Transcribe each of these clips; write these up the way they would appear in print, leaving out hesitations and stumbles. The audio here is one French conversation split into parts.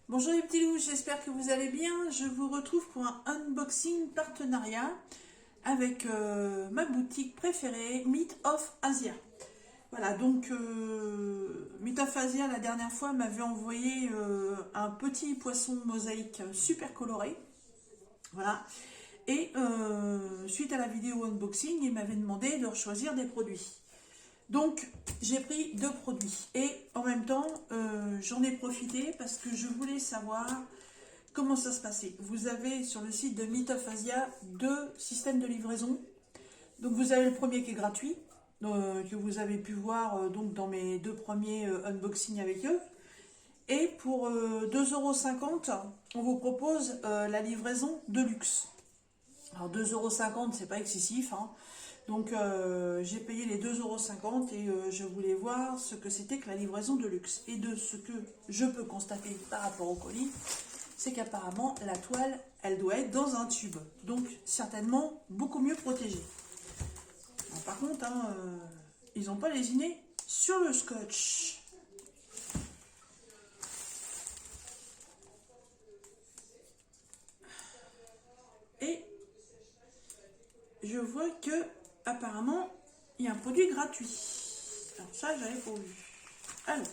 Bonjour les petits loups, j'espère que vous allez bien. Je vous retrouve pour un unboxing partenariat avec ma boutique préférée, Myth of Asia. Voilà, donc Myth of Asia, la dernière fois, m'avait envoyé un petit poisson mosaïque super coloré. Voilà. Et suite à la vidéo unboxing, il m'avait demandé de choisir des produits. Donc, j'ai pris deux produits et en même temps, j'en ai profité parce que je voulais savoir comment ça se passait. Vous avez sur le site de Myth of Asia deux systèmes de livraison. Donc, vous avez le premier qui est gratuit, que vous avez pu voir donc dans mes deux premiers unboxings avec eux. Et pour 2,50 €, on vous propose la livraison de luxe. Alors 2,50 €, c'est pas excessif, hein. Donc j'ai payé les 2,50 € et je voulais voir ce que c'était que la livraison de luxe. Et de ce que je peux constater par rapport au colis, c'est qu'apparemment la toile, elle doit être dans un tube. Donc certainement beaucoup mieux protégée. Alors, par contre, hein, ils n'ont pas lésiné sur le scotch. Et je vois que apparemment il y a un produit gratuit. Alors ça, j'avais pas vu. Alors.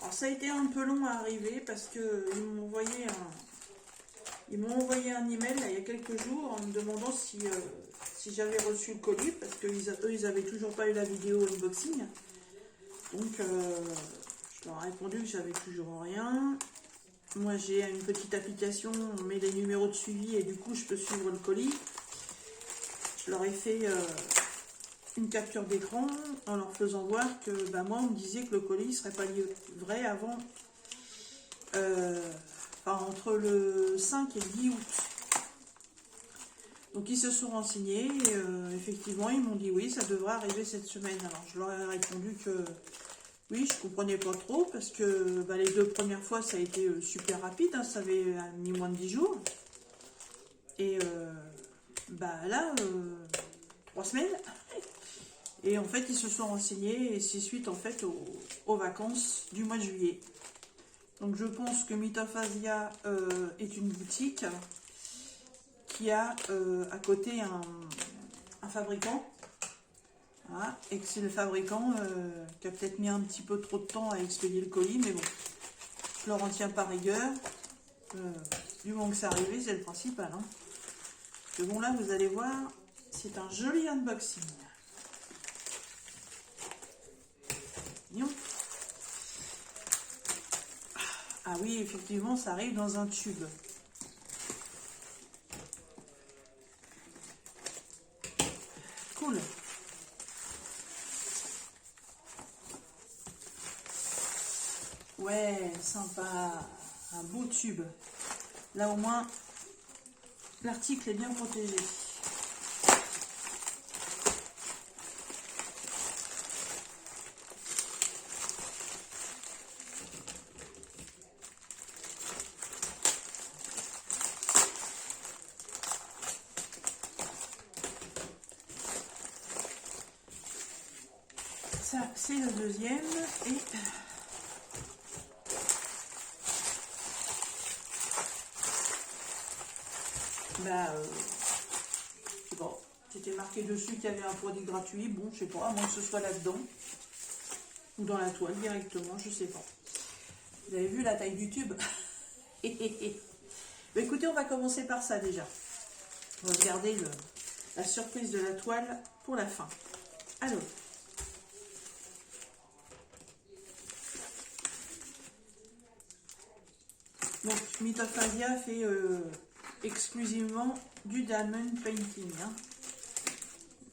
Alors ça a été un peu long à arriver parce qu'ils m'ont envoyé un email là, il y a quelques jours en me demandant si j'avais reçu le colis parce qu'eux ils avaient toujours pas eu la vidéo unboxing. Donc je leur ai répondu que j'avais toujours rien. Moi j'ai une petite application, on met les numéros de suivi et du coup je peux suivre le colis. Je leur ai fait une capture d'écran en leur faisant voir que moi on me disait que le colis ne serait pas livré avant entre le 5 et le 10 août. Donc ils se sont renseignés et effectivement ils m'ont dit oui, ça devrait arriver cette semaine. Alors je leur ai répondu que oui, je comprenais pas trop parce que les deux premières fois ça a été super rapide, hein, ça avait mis moins de 10 jours. Et là, 3 semaines. Et en fait ils se sont renseignés et c'est suite en fait aux vacances du mois de juillet. Donc je pense que Myth of Asia est une boutique qui a à côté un fabricant. Voilà, et que c'est le fabricant qui a peut-être mis un petit peu trop de temps à expédier le colis, mais bon, je leur en tiens par rigueur. Du moment que c'est arrivé, c'est le principal. Hein. Que bon là, vous allez voir, c'est un joli unboxing. Mignon. Ah oui, effectivement, ça arrive dans un tube. Cool. Ouais, sympa. Un beau tube. Là, au moins, l'article est bien protégé. Ça, c'est le deuxième. Et bon, c'était marqué dessus qu'il y avait un produit gratuit. Bon, je sais pas, à moins que ce soit là-dedans. Ou dans la toile directement, je sais pas. Vous avez vu la taille du tube? Écoutez, on va commencer par ça déjà. On va regarder la surprise de la toile pour la fin. Alors. Donc, Myth of Asia fait exclusivement du diamond painting. Hein.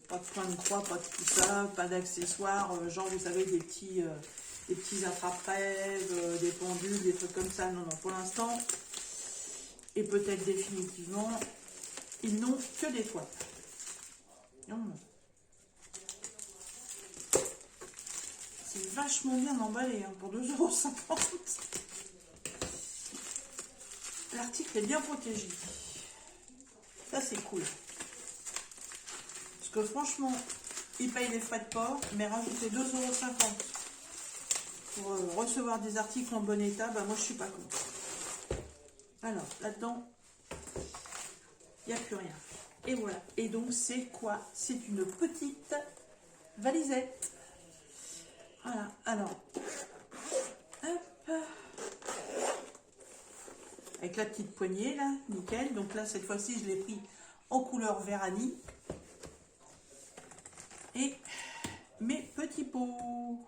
Pas de point de croix, pas de tout ça, pas d'accessoires, genre vous savez des petits attrape-rêves, des pendules, des trucs comme ça. Non, non, pour l'instant, et peut-être définitivement, ils n'ont que des toiles. C'est vachement bien emballé hein, pour 2,50 €. l'article est bien protégé. Ça, c'est cool. Parce que franchement, ils payent les frais de port, mais rajouter 2,50 € pour recevoir des articles en bon état, bah moi, je suis pas contre. Alors, là-dedans, il n'y a plus rien. Et voilà. Et donc, c'est quoi? C'est une petite valisette. Voilà. Alors, hop. Avec la petite poignée, là, nickel. Donc là, cette fois-ci, je l'ai pris en couleur Véranie. Et mes petits pots.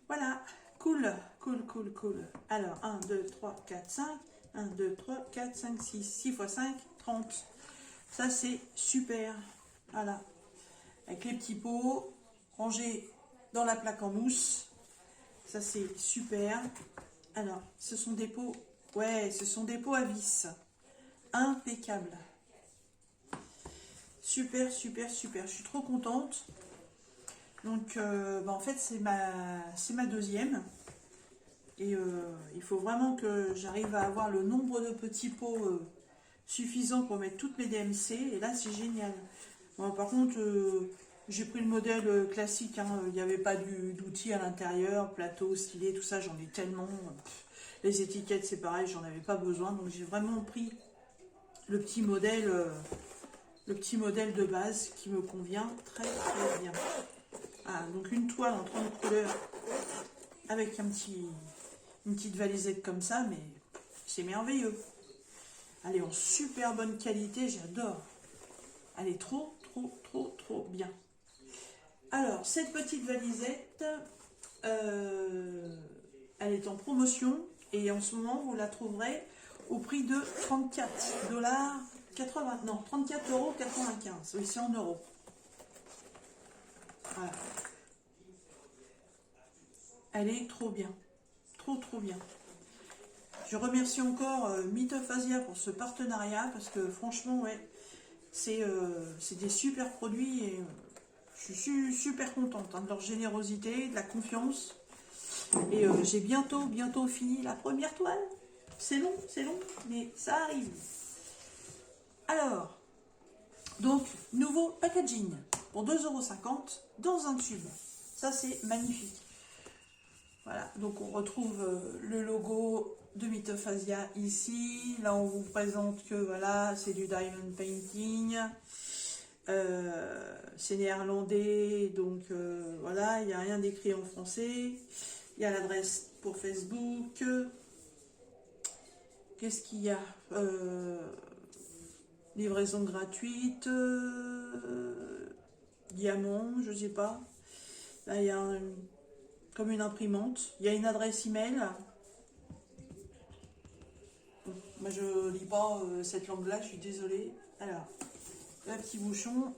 Voilà. Cool, cool, cool, cool. Alors, 1, 2, 3, 4, 5. 1, 2, 3, 4, 5, 6. 6 x 5, 30. Ça, c'est super. Voilà. Avec les petits pots rangés dans la plaque en mousse. Ça, c'est super. Alors, ce sont des pots... Ouais, ce sont des pots à vis. Impeccable. Super, super, super. Je suis trop contente. Donc, en fait, c'est ma deuxième. Et il faut vraiment que j'arrive à avoir le nombre de petits pots suffisant pour mettre toutes mes DMC. Et là, c'est génial. Bon, par contre, j'ai pris le modèle classique. Hein. Il n'y avait pas d'outils à l'intérieur, plateau, stylet, tout ça. J'en ai tellement. Les étiquettes, c'est pareil, j'en avais pas besoin. Donc, j'ai vraiment pris le petit modèle de base qui me convient très, très bien. Ah, donc, une toile en 30 couleurs avec une petite valisette comme ça, mais c'est merveilleux. Elle est en super bonne qualité, j'adore. Elle est trop, trop, trop, trop bien. Alors, cette petite valisette, elle est en promotion et en ce moment, vous la trouverez au prix de 34,80 $. Non, 34,95 €. Oui, c'est en euros. Voilà. Elle est trop bien. Trop, trop bien. Je remercie encore Myth of Asia pour ce partenariat parce que franchement, ouais, c'est des super produits et je suis super contente de leur générosité, de la confiance. Et j'ai bientôt fini la première toile. C'est long, mais ça arrive. Alors, donc, nouveau packaging pour 2,50 € dans un tube. Ça, c'est magnifique. Voilà, donc on retrouve le logo de Myth of Asia ici. Là, on vous présente que voilà, c'est du diamond painting. C'est néerlandais, donc voilà, il n'y a rien d'écrit en français. Il y a l'adresse pour Facebook. Qu'est-ce qu'il y a? Livraison gratuite. Diamant, je sais pas. Là, il y a comme une imprimante. Il y a une adresse email. Moi, je lis pas cette langue-là, je suis désolée. Alors, le petit bouchon.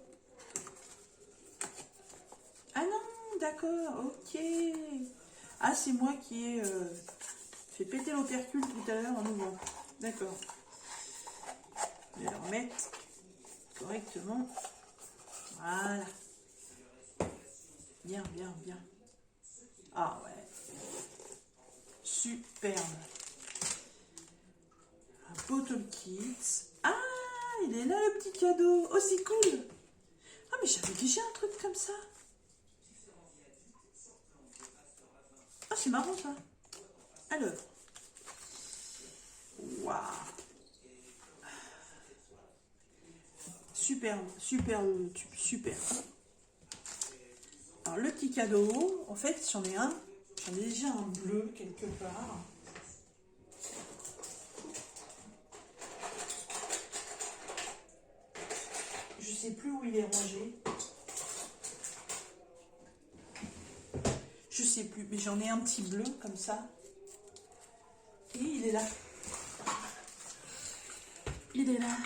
Ah non, d'accord, ok. Ah, c'est moi qui ai fait péter l'opercule tout à l'heure en ouvrant. D'accord. Je vais le remettre correctement. Voilà. Bien, bien, bien. Ah ouais. Superbe. Un bottle kit. Ah, il est là le petit cadeau. Oh, c'est cool. Ah, mais j'avais déjà un truc comme ça. Ah, c'est marrant ça. Alors. Waouh. Super, super, super. Alors, le petit cadeau, en fait, j'en ai déjà un bleu quelque part. Je sais plus où il est rangé. Je sais plus, mais j'en ai un petit bleu comme ça. Et il est là. Il est là.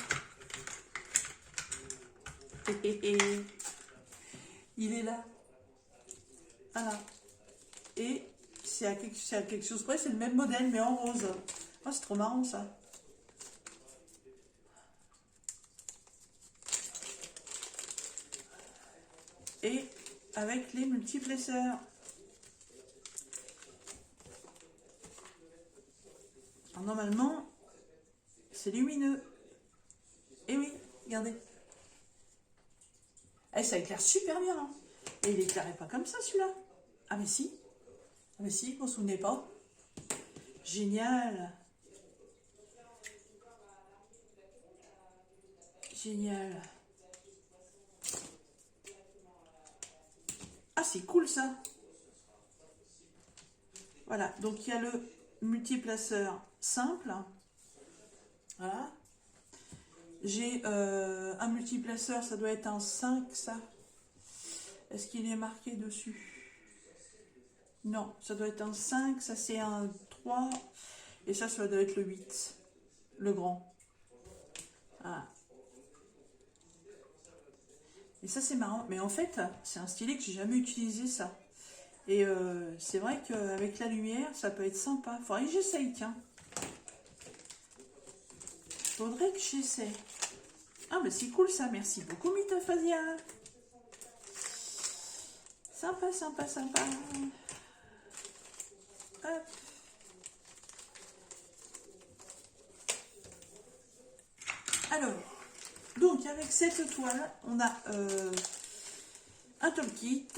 Il est là. Voilà. Et c'est à quelque chose près, c'est le même modèle, mais en rose. Oh, c'est trop marrant ça. Et avec les multiples essers. Alors, normalement, c'est lumineux. Et oui, regardez. Eh, ça éclaire super bien. Hein. Et il éclairait pas comme ça, celui-là. Ah, mais si. Ah, mais si, vous vous souvenez pas. Génial. Génial. Ah, c'est cool, ça. Voilà, donc il y a le multiplaceur simple. Voilà. J'ai un multiplaceur, ça doit être un 5, ça. Est-ce qu'il est marqué dessus? Non, ça doit être un 5, ça c'est un 3. Et ça doit être le 8, le grand. Voilà. Et ça c'est marrant, mais en fait, c'est un stylet que j'ai jamais utilisé ça. Et c'est vrai qu'avec la lumière, ça peut être sympa. Faudrait que j'essaye, tiens. Faudrait que j'essaye. Ah, bah c'est cool ça, merci beaucoup, Mitophasia. Sympa, sympa, sympa. Hop. Alors, donc avec cette toile, on a un toolkit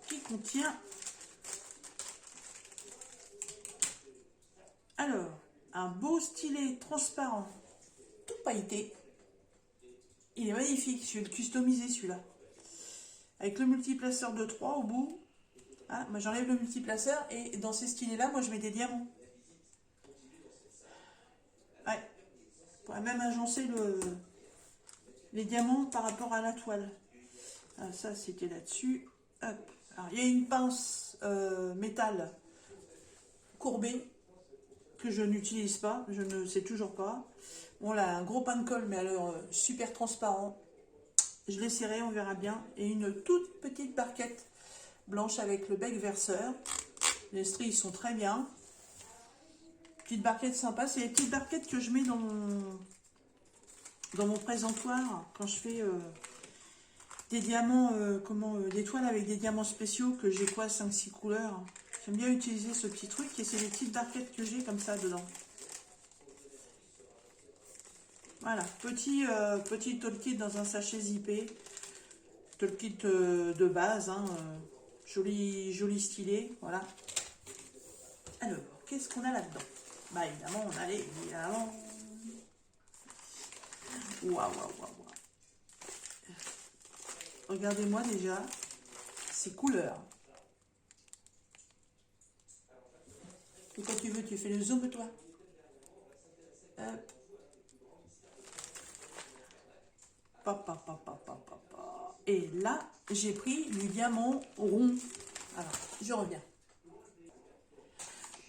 qui contient alors un beau stylet transparent tout pailleté. Il est magnifique, je vais le customiser celui-là. Avec le multiplaceur de 3 au bout. Ah, moi j'enlève le multiplaceur et dans ces stylets-là, moi je mets des diamants. Ouais. On pourrait même agencer les diamants par rapport à la toile. Ah, ça c'était là-dessus. Hop. Alors il y a une pince métal courbée que je n'utilise pas, je ne sais toujours pas. Bon là, un gros pain de colle, mais alors super transparent. Je l'ai serré, on verra bien. Et une toute petite barquette blanche avec le bec verseur. Les stries sont très bien. Petite barquette sympa, c'est les petites barquettes que je mets dans mon présentoir quand je fais des diamants, des toiles avec des diamants spéciaux que j'ai quoi, 5-6 couleurs. J'aime bien utiliser ce petit truc et c'est les petites barquettes que j'ai comme ça dedans. Voilà, petit toolkit dans un sachet zippé. Toolkit de base, hein, joli stylet, voilà. Alors, qu'est-ce qu'on a là-dedans? Bah évidemment, on a les diamants. Waouh, waouh, waouh. Regardez-moi déjà ces couleurs. Et quand tu veux, tu fais le zoom, toi. Hop. Papa, papa, papa, papa. Et là, j'ai pris du diamant rond. Alors, je reviens.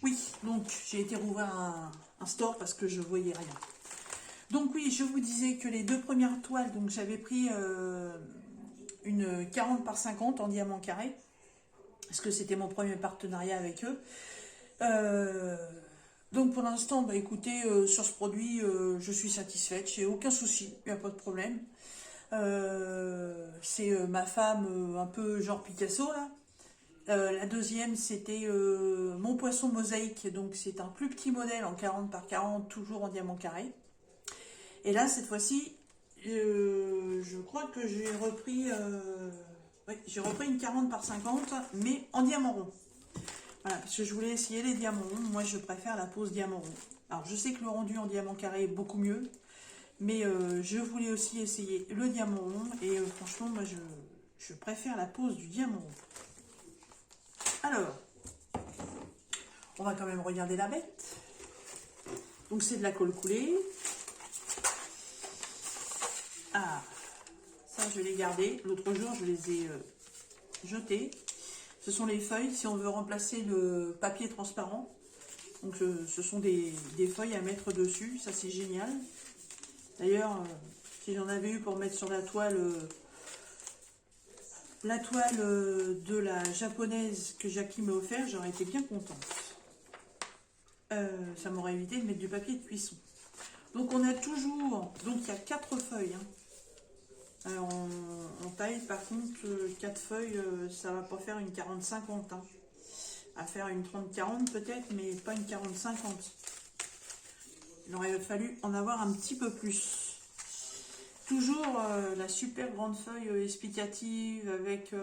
Oui, donc j'ai été rouvrir un store parce que je voyais rien. Donc oui, je vous disais que les deux premières toiles, donc j'avais pris une 40 par 50 en diamant carré. Parce que c'était mon premier partenariat avec eux. Donc pour l'instant, bah écoutez, sur ce produit, je suis satisfaite, j'ai aucun souci, il n'y a pas de problème. C'est ma femme un peu genre Picasso là. La deuxième c'était mon poisson mosaïque, donc c'est un plus petit modèle en 40 par 40, toujours en diamant carré. Et là cette fois-ci, je crois que j'ai repris, j'ai repris une 40 par 50, mais en diamant rond. Voilà, parce que je voulais essayer les diamants ronds. Moi, je préfère la pose diamant rond. Alors, je sais que le rendu en diamant carré est beaucoup mieux, mais je voulais aussi essayer le diamant rond. Et franchement, moi, je préfère la pose du diamant rond. Alors, on va quand même regarder la bête. Donc, c'est de la colle coulée. Ah, ça, je l'ai gardé. L'autre jour, je les ai jetés. Ce sont les feuilles, si on veut remplacer le papier transparent. Donc ce sont des feuilles à mettre dessus, ça c'est génial. D'ailleurs, si j'en avais eu pour mettre sur la toile de la japonaise que Jackie m'a offert, j'aurais été bien contente. Ça m'aurait évité de mettre du papier de cuisson. Donc on a toujours, donc il y a 4 feuilles. Hein. Alors, en taille, par contre, 4 feuilles, ça va pas faire une 40-50. Hein. à faire une 30-40 peut-être, mais pas une 40-50. Il aurait fallu en avoir un petit peu plus. Toujours la super grande feuille explicative avec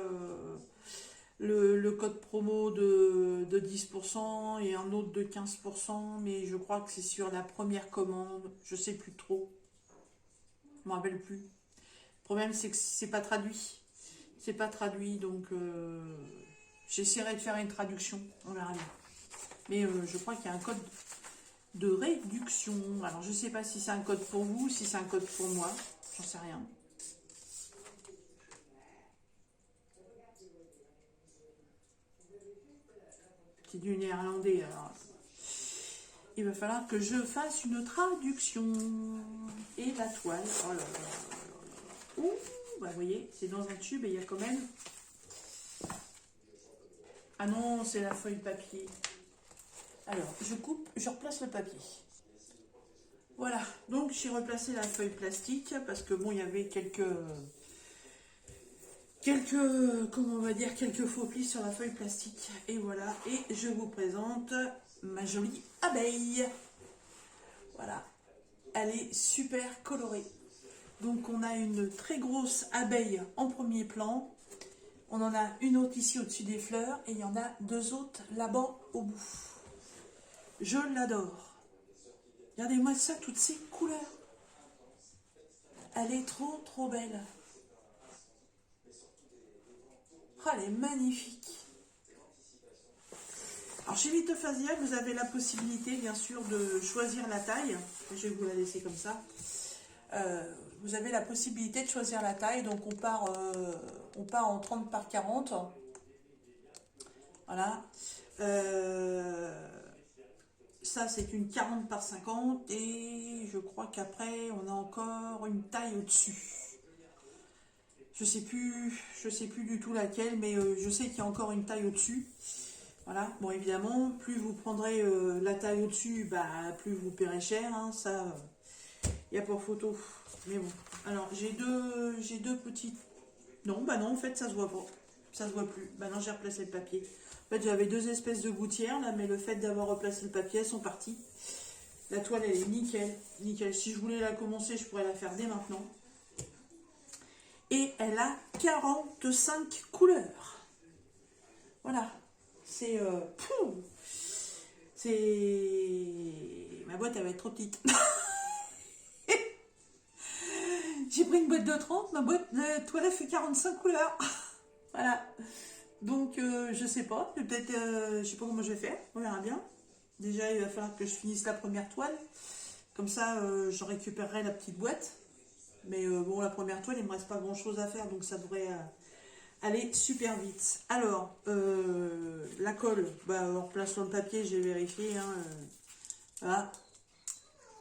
le code promo de 10% et un autre de 15%, mais je crois que c'est sur la première commande, je sais plus trop, je me rappelle plus. Le problème c'est que c'est pas traduit, donc j'essaierai de faire une traduction, on verra bien. Mais je crois qu'il y a un code de réduction, alors je sais pas si c'est un code pour vous, si c'est un code pour moi, j'en sais rien. C'est du néerlandais, alors il va falloir que je fasse une traduction. Et la toile, oh là là là là. Ouh, bah vous voyez, c'est dans un tube et il y a quand même... Ah non, c'est la feuille papier. Alors, je coupe, je replace le papier. Voilà, donc j'ai replacé la feuille plastique parce que bon, il y avait comment on va dire, quelques faux plis sur la feuille plastique. Et voilà, et je vous présente ma jolie abeille. Voilà, elle est super colorée. Donc on a une très grosse abeille en premier plan. On en a une autre ici au-dessus des fleurs et il y en a deux autres là-bas au bout. Je l'adore. Regardez-moi ça, toutes ces couleurs. Elle est trop trop belle. Oh, elle est magnifique. Alors chez Litophasia, vous avez la possibilité bien sûr de choisir la taille. Je vais vous la laisser comme ça. Vous avez la possibilité de choisir la taille. Donc on part en 30 par 40. Voilà. Ça c'est une 40 par 50. Et je crois qu'après on a encore une taille au-dessus. Je sais plus du tout laquelle, mais je sais qu'il y a encore une taille au-dessus. Voilà, bon évidemment, plus vous prendrez la taille au-dessus, bah, plus vous paierez cher, hein, ça, il n'y a pas photo. Mais bon, alors j'ai deux petites... Non, bah non, en fait ça se voit pas, ça se voit plus. Bah non, j'ai replacé le papier. En fait j'avais deux espèces de gouttières là, mais le fait d'avoir replacé le papier, elles sont parties. La toile elle est nickel, nickel. Si je voulais la commencer, je pourrais la faire dès maintenant. Et elle a 45 couleurs. Voilà. C'est... Ma boîte, elle va être trop petite. J'ai pris une boîte de 30, ma boîte de toilette fait 45 couleurs. Voilà. Donc, je sais pas. Peut-être, je sais pas comment je vais faire. On verra bien. Déjà, il va falloir que je finisse la première toile. Comme ça, je récupérerai la petite boîte. Mais bon, la première toile, il me reste pas grand-chose à faire. Donc, ça devrait... aller super vite. Alors, la colle, bah, on replace sur le papier, j'ai vérifié. Hein, voilà.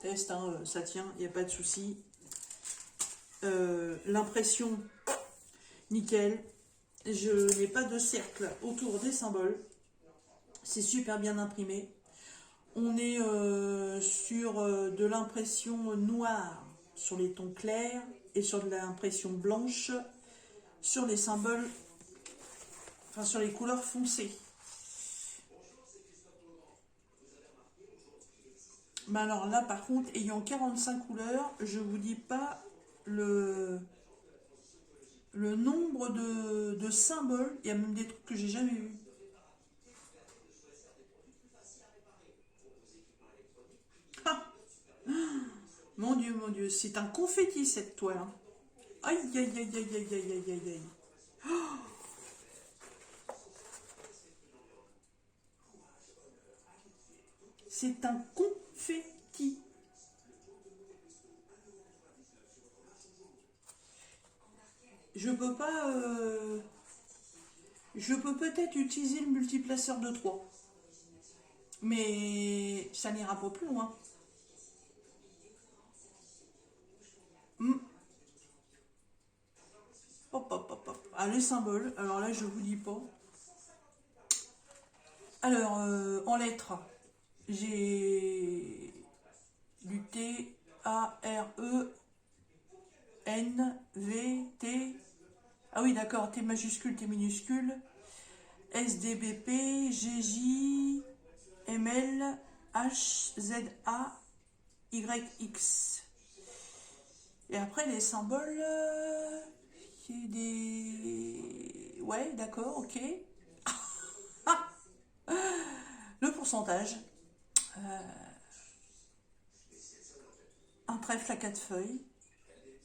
Test, hein, ça tient, il n'y a pas de souci. L'impression, nickel. Je n'ai pas de cercle autour des symboles. C'est super bien imprimé. On est sur de l'impression noire sur les tons clairs et sur de l'impression blanche sur les symboles, enfin sur les couleurs foncées. Mais alors là par contre, ayant 45 couleurs, je vous dis pas le nombre de symboles. Il y a même des trucs que j'ai jamais vus. Ah, mon Dieu, c'est un confetti cette toile. Hein. Aïe, aïe, aïe, aïe, aïe, aïe, aïe, aïe, aïe. C'est un confetti. Je peux pas... je peux peut-être utiliser le multiplaceur de 3. Mais ça n'ira pas plus loin. Hop, hop, hop, hop. Ah, les symboles. Alors là, je vous dis pas. Alors, en lettres, j'ai du T, A, R, E, N, V, T. Ah oui, d'accord, T majuscule, T minuscule. SDBP, GJ, ML, HZA, YX. Et après les symboles, il y a des... Ouais, d'accord, ok. Le pourcentage. Un trèfle à 4 feuilles.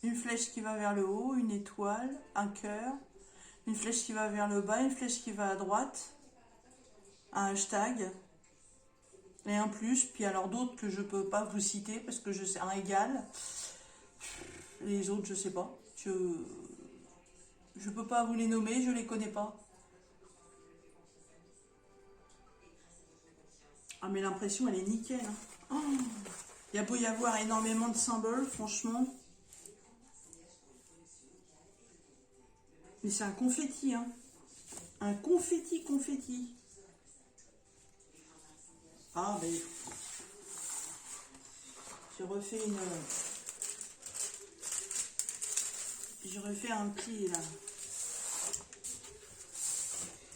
Une flèche qui va vers le haut, une étoile, un cœur. Une flèche qui va vers le bas, une flèche qui va à droite. Un hashtag. Et un plus. Puis alors d'autres que je peux pas vous citer parce que je sais un égal. Les autres, je sais pas. Je peux pas vous les nommer, je les connais pas. Ah mais l'impression elle est nickel. Hein. Oh, il y a beau y avoir énormément de symboles, franchement. Mais c'est un confetti, hein. Un confetti. Ah ben... J'ai refait un petit là.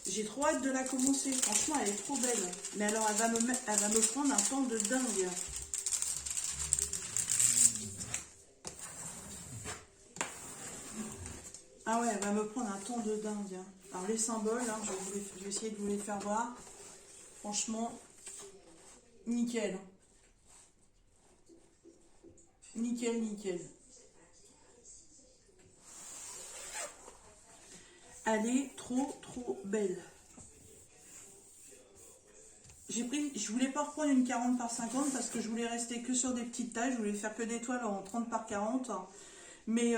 J'ai trop hâte de la commencer. Franchement, elle est trop belle. Mais alors, elle va me prendre un temps de dingue. Ah ouais, elle va me prendre un temps de dingue. Alors, les symboles, hein, je vais essayer de vous les faire voir. Franchement, nickel. Nickel. Elle est trop belle. Je voulais pas reprendre une 40 par 50 parce que je voulais rester que sur des petites tailles. Je voulais faire que des toiles en 30 par 40. Mais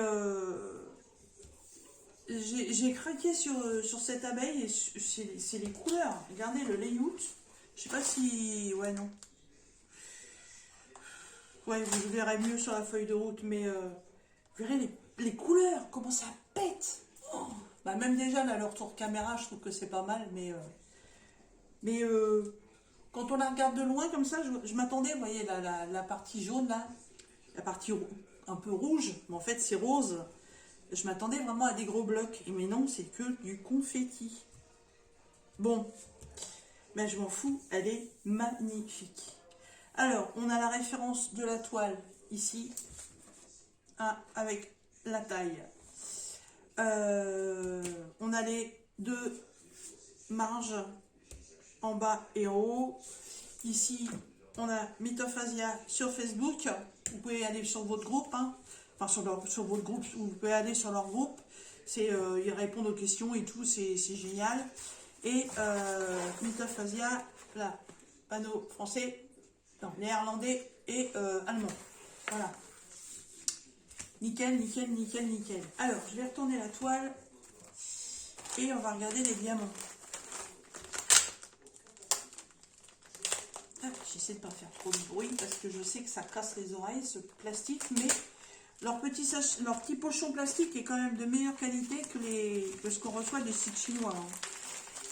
j'ai craqué sur cette abeille et c'est les couleurs. Regardez le layout. Je sais pas si... Ouais, non. Ouais, vous verrez mieux sur la feuille de route. Mais vous verrez les couleurs. Comment ça pète. Oh, bah même déjà, là, le retour caméra, je trouve que c'est pas mal. Mais quand on la regarde de loin comme ça, je m'attendais, vous voyez, la partie jaune là, la partie un peu rouge, mais en fait c'est rose. Je m'attendais vraiment à des gros blocs, mais non, c'est que du confetti. Bon, mais je m'en fous, elle est magnifique. Alors, on a la référence de la toile ici, hein, avec la taille. On a les deux marges en bas et en haut. Ici, on a Myth of Asia sur Facebook. Vous pouvez aller sur votre groupe, hein. Enfin sur votre groupe, vous pouvez aller sur leur groupe. Ils répondent aux questions et tout, c'est génial. Et Myth of Asia, là, panneau français, non, néerlandais et allemand. Voilà. Nickel. Alors, je vais retourner la toile et on va regarder les diamants. J'essaie de ne pas faire trop de bruit parce que je sais que ça casse les oreilles ce plastique, mais leur petit pochon plastique est quand même de meilleure qualité que ce qu'on reçoit des sites chinois. Hein.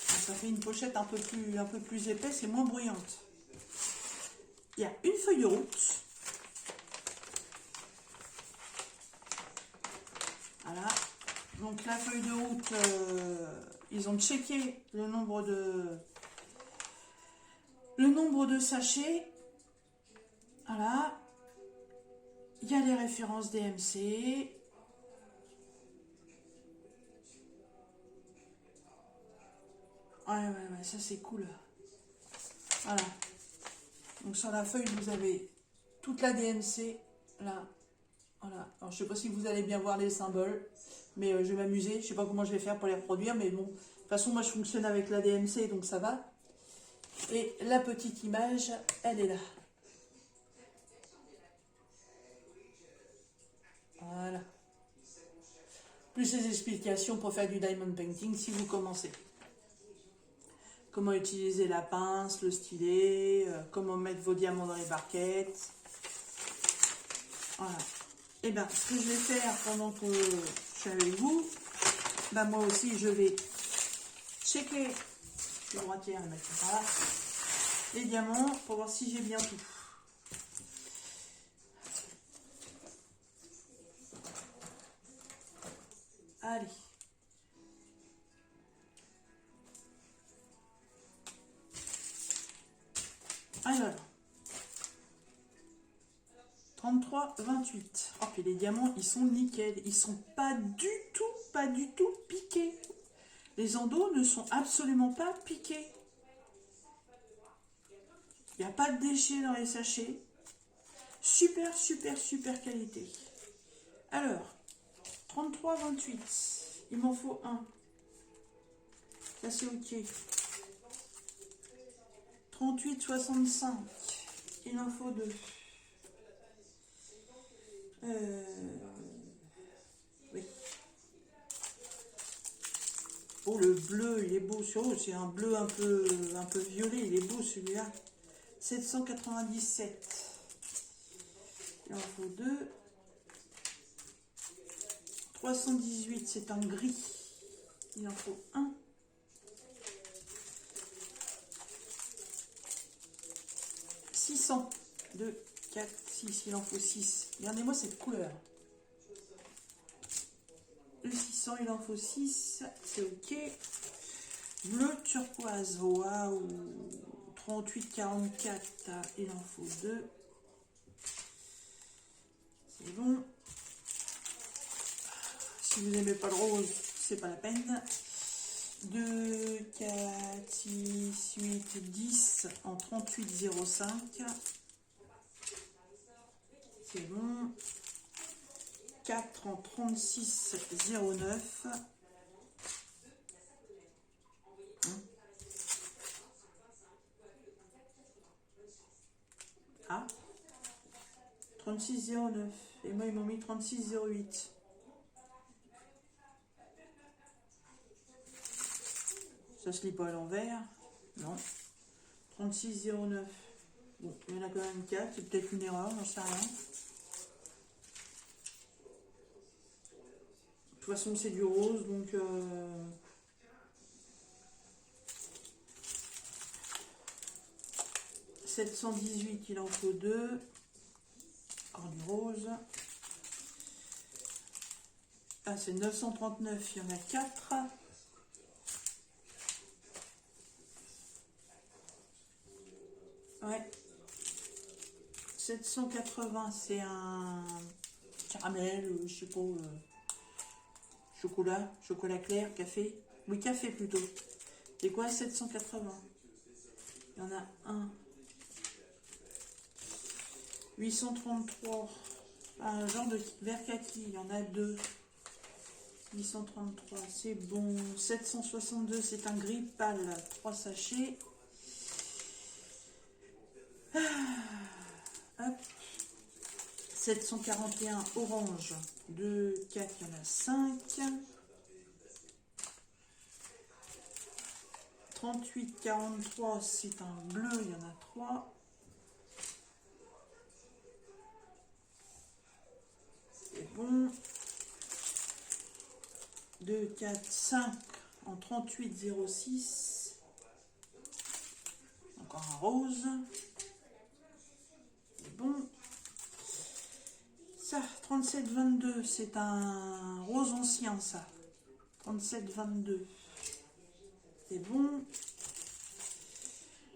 Ça fait une pochette un peu plus épaisse et moins bruyante. Il y a une feuille de route. Voilà. Donc la feuille de route, ils ont checké le nombre de sachets. Voilà. Il y a les références DMC. Ouais, ça c'est cool. Voilà. Donc sur la feuille, vous avez toute la DMC. Là. Voilà. Alors je sais pas si vous allez bien voir les symboles, mais je vais m'amuser. Je sais pas comment je vais faire pour les reproduire, mais bon. De toute façon, moi je fonctionne avec la DMC, donc ça va. Et la petite image, elle est là. Voilà. Plus les explications pour faire du diamond painting si vous commencez. Comment utiliser la pince, le stylet, comment mettre vos diamants dans les barquettes. Voilà. Et bien, ce que je vais faire pendant que je suis avec vous, ben moi aussi je vais checker le droitier, le mettre là, les diamants pour voir si j'ai bien tout. Allez. Alors, 33,28. Oh, puis les diamants, ils sont nickel. Ils sont pas du tout piqués. Les endos ne sont absolument pas piqués. Il n'y a pas de déchets dans les sachets. Super, super, super qualité. Alors, 33,28. Il m'en faut un. Ça, c'est OK. 38,65. Il en faut deux. Oui. Oh, le bleu, il est beau sur eux. C'est un bleu un peu violet. Il est beau celui-là. 797. Il en faut deux. 318, c'est un gris. Il en faut un. 600. 2, 4, 6. Il en faut 6. Regardez-moi cette couleur. Le 600, il en faut 6. C'est OK. Bleu turquoise. Waouh. 38, 44. Il en faut 2. C'est bon. Si vous n'aimez pas le rose, c'est pas la peine. 2, 4, 6, 8, 10 en 38,05. C'est bon. 4 en 36,09. Ah, 36,09. Et moi, ils m'ont mis 36,08. Ça se lit pas à l'envers. Non. 36,09. Bon, il y en a quand même 4. C'est peut-être une erreur, j'en sais rien. De toute façon, c'est du rose, donc... 718, il en faut 2. Encore du rose. Ah, c'est 939, il y en a 4. Ouais. 780, c'est un caramel, je sais pas, chocolat clair, café. Oui, café plutôt. C'est quoi 780? Il y en a un. 833. Un genre de vert kaki, il y en a 2. 833, c'est bon. 762, c'est un gris pâle. 3 sachets. Hop. 741 orange, 2, 4, il y en a 5. 38, 43, c'est un bleu, il y en a 3. C'est bon. 2, 4, 5 en 38,06. Encore un rose. C'est bon. Ça, 37,22, c'est un rose ancien, ça. 37,22. C'est bon.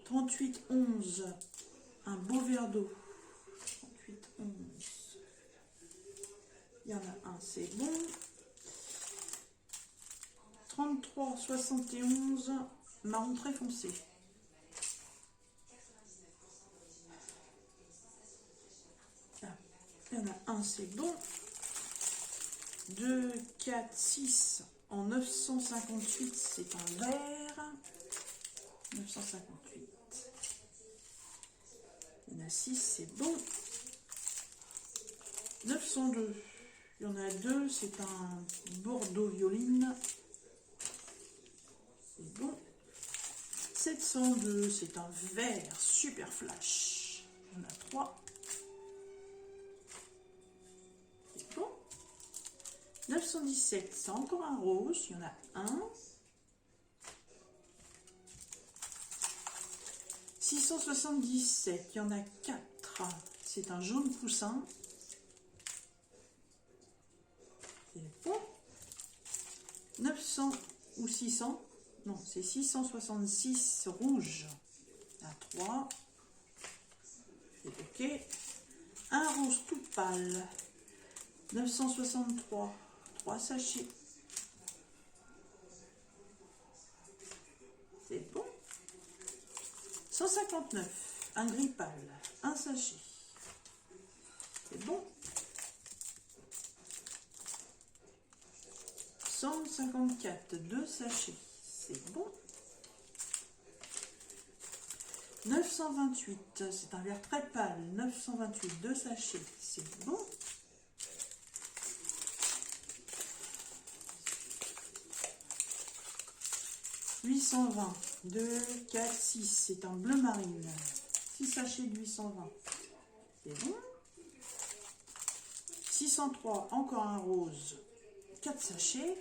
38,11, un beau verre d'eau. 38,11. Il y en a un, c'est bon. 33,71, marron très foncé. Il y en a un, c'est bon. 2, 4, 6 en 958, c'est un vert. 958. Il y en a 6, c'est bon. 902. Il y en a 2, c'est un bordeaux violine. C'est bon. 702, c'est un vert super flash. Il y en a 3. C'est bon. 917, c'est encore un rose. Il y en a un. 677, il y en a 4. C'est un jaune poussin. C'est bon. 900 ou 600. Non, c'est 666 rouge. À 3. Ok. Un rose tout pâle. 963. 3 sachets. C'est bon. 159. Un gris pâle. Un sachet. C'est bon. 154. 2 sachets. C'est bon. 928. C'est un vert très pâle. 928. 2 sachets. C'est bon. 820, 2, 4, 6, c'est un bleu marine. 6 sachets de 820, c'est bon. 603, encore un rose, 4 sachets,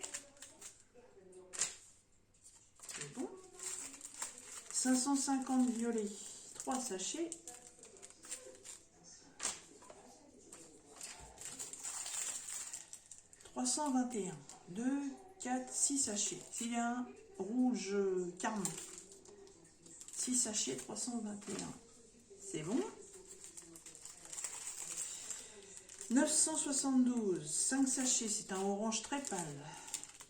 c'est bon. 550 violet, 3 sachets. 321, 2, 4, 6 sachets. S'il y a un rouge carmin. 6 sachets, 321. C'est bon. 972, 5 sachets. C'est un orange très pâle.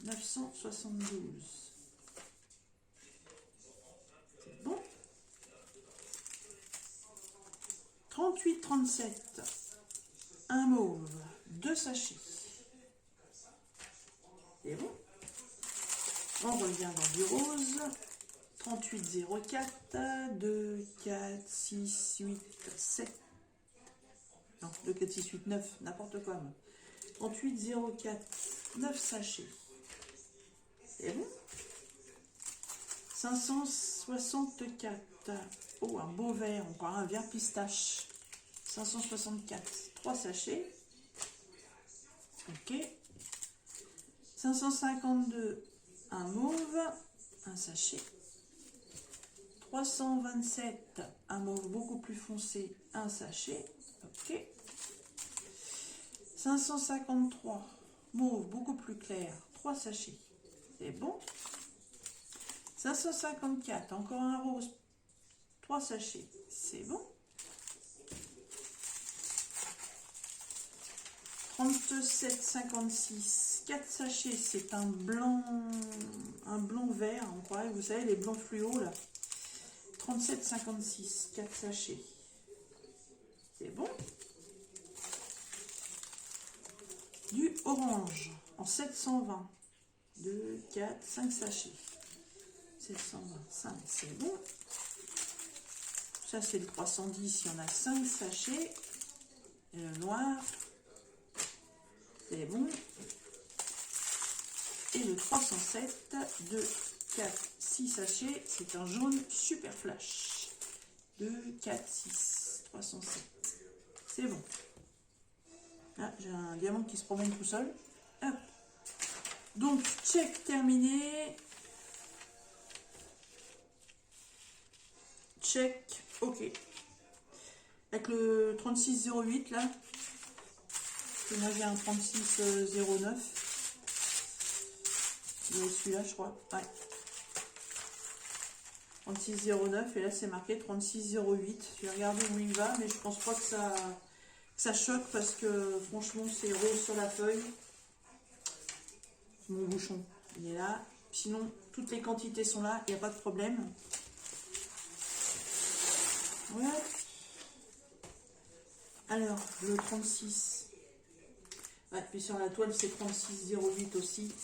972. C'est bon. 38, 37. Un mauve. 2 sachets. C'est bon. On revient dans du rose. 38, 04, 2, 4, 6, 8, 7. Non, 2, 4, 6, 8, 9, n'importe quoi. 38, 04, 9 sachets. C'est bon. 564. Oh, un beau vert, encore un vert pistache. 564, 3 sachets. Ok. 552, un mauve, un sachet. 327, un mauve beaucoup plus foncé, un sachet. Ok. 553, mauve beaucoup plus clair, 3 sachets. C'est bon. 554, encore un rose, 3 sachets. C'est bon. 37, 56, 4 sachets, c'est un blanc vert, on croirait, vous savez, les blancs fluo là. 37, 56, 4 sachets. C'est bon. Du orange en 720. 2, 4, 5 sachets. 725, c'est bon. Ça, c'est le 310, il y en a 5 sachets. Et le noir, c'est bon. Et le 307, 2, 4, 6 sachets, c'est un jaune super flash. 2, 4, 6, 307. C'est bon. Ah, j'ai un diamant qui se promène tout seul. Hop. Donc, check terminé. Check, ok. Avec le 3608 là. Moi j'ai un 3609. Celui-là, je crois. Ouais. 3609 et là c'est marqué 3608. Je vais regarder où il va, mais je pense pas que ça choque parce que franchement c'est rose sur la feuille. Mon bouchon, il est là. Sinon, toutes les quantités sont là, il n'y a pas de problème. Ouais. Alors, le 36. Ouais, puis sur la toile, c'est 3608 aussi.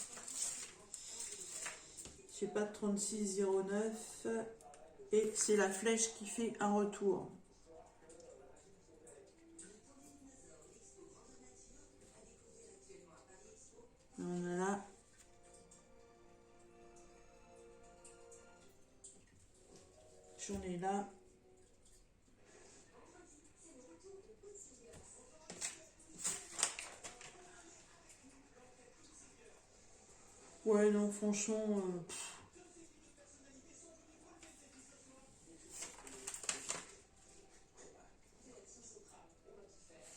J'ai pas de 3609. Et c'est la flèche qui fait un retour. On a là. J'en ai là. Ouais, non, franchement...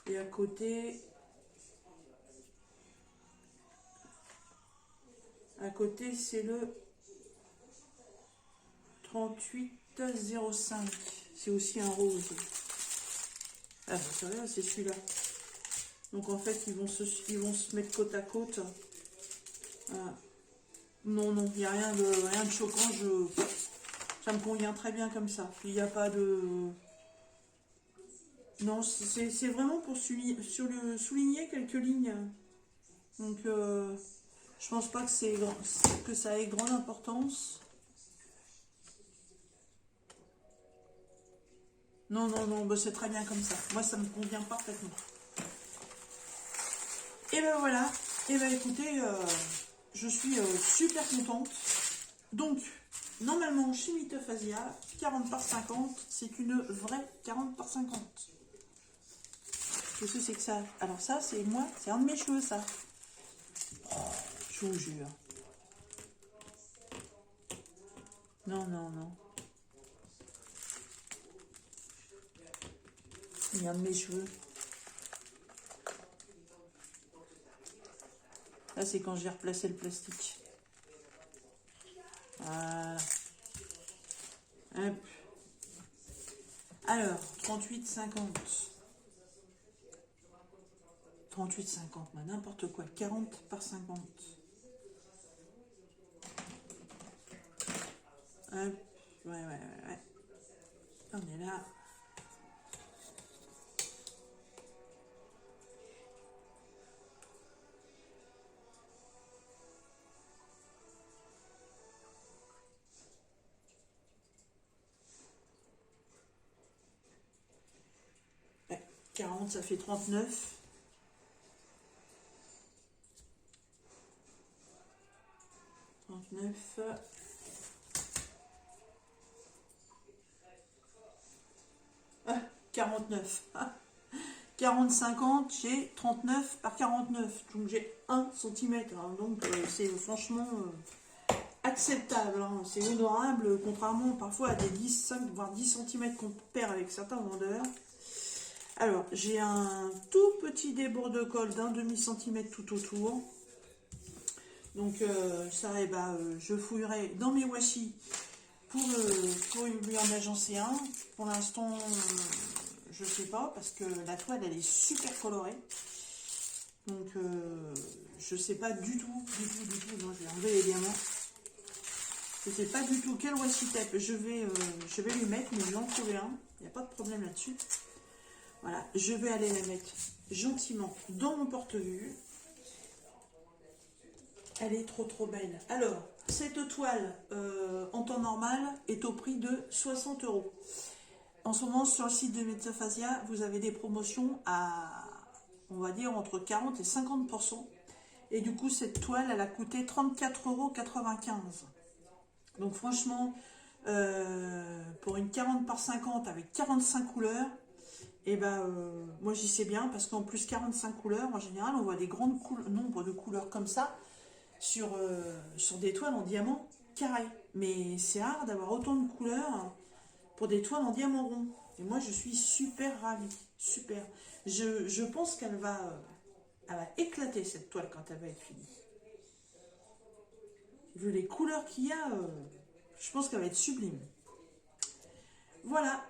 Et à côté... À côté, c'est le 3805. C'est aussi un rose. Ah, vous savez, c'est celui-là. Donc en fait, ils vont se mettre côte à côte. Voilà. Non, non, il n'y a rien de choquant. Ça me convient très bien comme ça. Il n'y a pas de... Non, c'est vraiment pour souligner quelques lignes. Donc, je pense pas que ça ait grande importance. Non, non, non, bah c'est très bien comme ça. Moi, ça me convient parfaitement. Et ben voilà. Et ben écoutez, je suis super contente. Donc, normalement, chez Mitophasia, 40 par 50, c'est une vraie 40 par 50. Qu'est-ce que c'est que ça? Alors ça, c'est moi, c'est un de mes cheveux, ça. Oh, je vous jure. Non, non, non. Il y a un de mes cheveux. Là, c'est quand j'ai replacé le plastique. Voilà. Hop. Alors, 38,50. 38,50, mais n'importe quoi. 40 par 50. Hop. Ouais. On est là. Ouais. 40, ça fait 39. 39. 49. 40-50, j'ai 39 par 49. Donc j'ai 1 cm. Donc c'est franchement acceptable. Hein. C'est honorable, contrairement parfois à des 10, 5, voire 10 cm qu'on perd avec certains vendeurs. Alors, j'ai un tout petit débord de colle d'un demi-centimètre tout autour. Donc ça, je fouillerai dans mes washi pour lui en agencer un. Pour l'instant, je sais pas, parce que la toile, elle est super colorée. Donc, je sais pas du tout. Non, je vais enlever les diamants. Je sais pas du tout quel washi tape je vais lui mettre, mais je vais en trouver un. Il n'y a pas de problème là-dessus. Voilà, je vais aller la mettre gentiment dans mon porte-vue. Elle est trop belle. Alors, cette toile, en temps normal, est au prix de 60 €. En ce moment, sur le site de Mitophasia, vous avez des promotions à, on va dire, entre 40 et 50%. Et du coup, cette toile, elle a coûté 34,95 €. Donc franchement, pour une 40 par 50 avec 45 couleurs, et moi j'y sais bien, parce qu'en plus 45 couleurs, en général, on voit des grands nombres de couleurs comme ça sur des toiles en diamant carré. Mais c'est rare d'avoir autant de couleurs pour des toiles en diamant rond. Et moi je suis super ravie, super. Je pense qu'elle elle va éclater cette toile quand elle va être finie. Vu les couleurs qu'il y a, je pense qu'elle va être sublime. Voilà.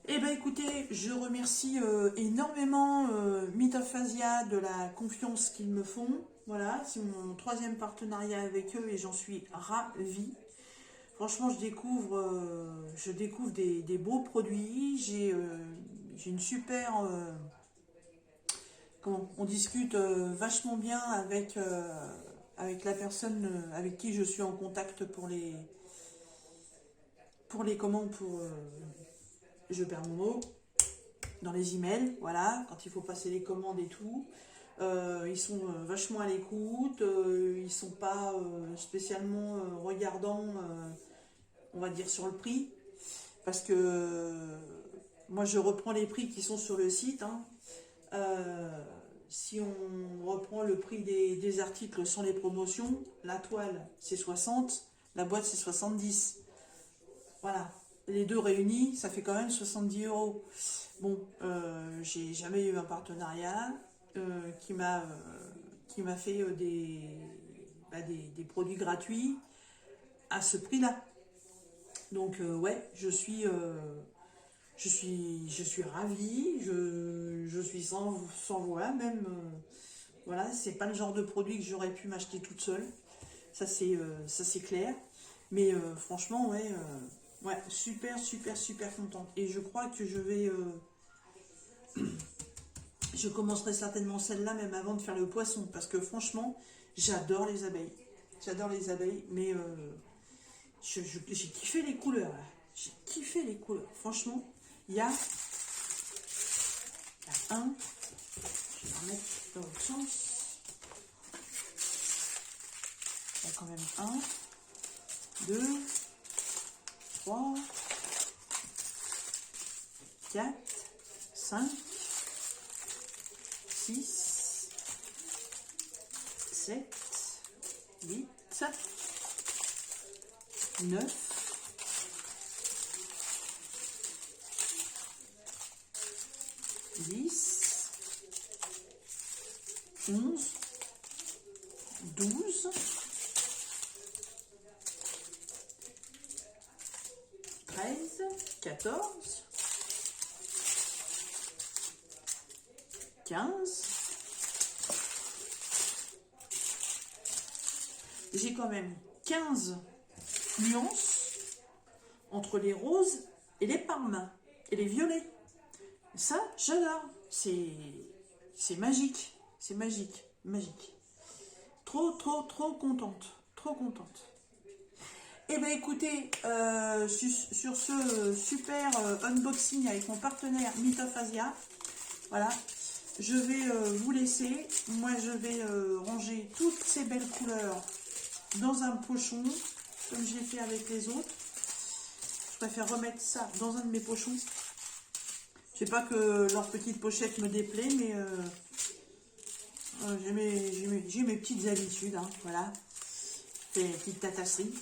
Eh bien écoutez, je remercie énormément Mitophasia de la confiance qu'ils me font. Voilà, c'est mon 3e partenariat avec eux et j'en suis ravie. Franchement, je découvre des beaux produits. J'ai une super... on discute vachement bien avec la personne avec qui je suis en contact pour je perds mon mot, dans les emails, voilà, quand il faut passer les commandes et tout. Ils sont vachement à l'écoute, ils sont pas spécialement regardants, on va dire, sur le prix, parce que moi je reprends les prix qui sont sur le site. Hein. Si on reprend le prix des articles sans les promotions, la toile c'est 60, la boîte c'est 70. Voilà, les deux réunis, ça fait quand même 70 €. Bon, j'ai jamais eu un partenariat qui m'a fait des produits gratuits à ce prix-là. Donc ouais, je je suis ravie, je suis sans voix, même, voilà, c'est pas le genre de produit que j'aurais pu m'acheter toute seule, ça c'est clair, mais franchement, ouais, ouais, super, super, super contente, et je crois que je commencerai certainement celle-là même avant de faire le poisson, parce que franchement, j'adore les abeilles, mais j'ai kiffé les couleurs, là. J'ai kiffé les couleurs, franchement, il y a un, je vais remettre dans l'autre sens. Il y a quand même 1, 2, 3, 4, 5, 6, 7, 8, 9, 10, 11, 12, 13, 14, 15. J'ai quand même 15 nuances entre les roses et les parmes et les violets. Ça, j'adore. C'est magique. C'est magique. Magique. Trop, trop, trop contente. Trop contente. Eh bien, écoutez, sur ce super unboxing avec mon partenaire Myth of Asia, voilà, je vais vous laisser. Moi, je vais ranger toutes ces belles couleurs dans un pochon, comme j'ai fait avec les autres. Je préfère remettre ça dans un de mes pochons. Je sais pas que leur petite pochette me déplaît, mais j'ai mes petites habitudes, hein, voilà. Des petites tatasseries.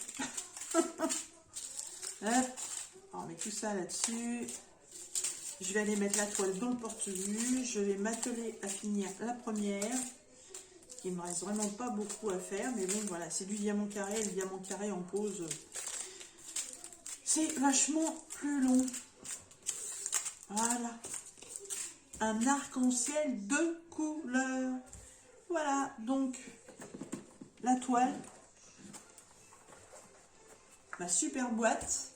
On met tout ça là-dessus. Je vais aller mettre la toile dans le porte-vue. Je vais m'atteler à finir la première. Il me reste vraiment pas beaucoup à faire, mais bon, voilà, c'est du diamant carré. Le diamant carré en pose, c'est vachement plus long. Voilà. Un arc-en-ciel de couleurs. Voilà, donc la toile, ma super boîte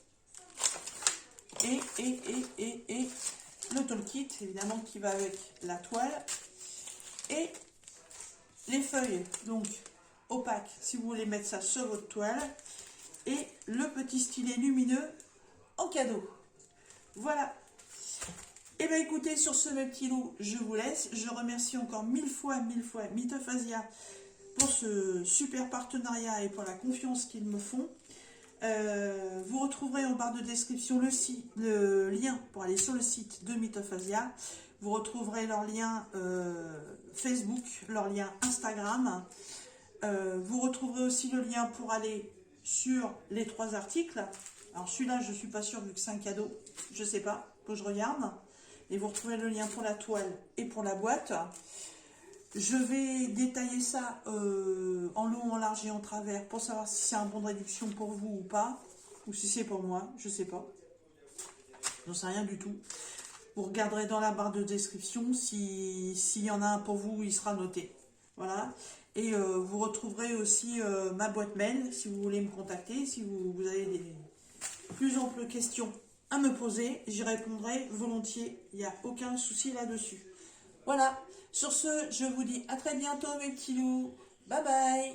et le toolkit, évidemment, qui va avec la toile et les feuilles, donc opaques, si vous voulez mettre ça sur votre toile, et le petit stylet lumineux en cadeau. Voilà. Et bien écoutez, sur ce mes petits loups, je vous laisse. Je remercie encore mille fois Myth of Asia pour ce super partenariat et pour la confiance qu'ils me font. Vous retrouverez en barre de description le lien pour aller sur le site de Myth of Asia. Vous retrouverez leur lien Facebook, leur lien Instagram. Vous retrouverez aussi le lien pour aller sur les 3 articles. Alors celui-là, je ne suis pas sûre vu que c'est un cadeau. Je ne sais pas, faut que je regarde. Et vous retrouvez le lien pour la toile et pour la boîte. Je vais détailler ça en long, en large et en travers pour savoir si c'est un bon de réduction pour vous ou pas. Ou si c'est pour moi, je ne sais pas. J'en sais rien du tout. Vous regarderez dans la barre de description. S'il y en a un pour vous, il sera noté. Voilà. Et vous retrouverez aussi ma boîte mail si vous voulez me contacter. Si vous avez des plus amples questions à me poser, j'y répondrai volontiers. Il n'y a aucun souci là-dessus. Voilà. Sur ce, je vous dis à très bientôt mes petits loups. Bye bye.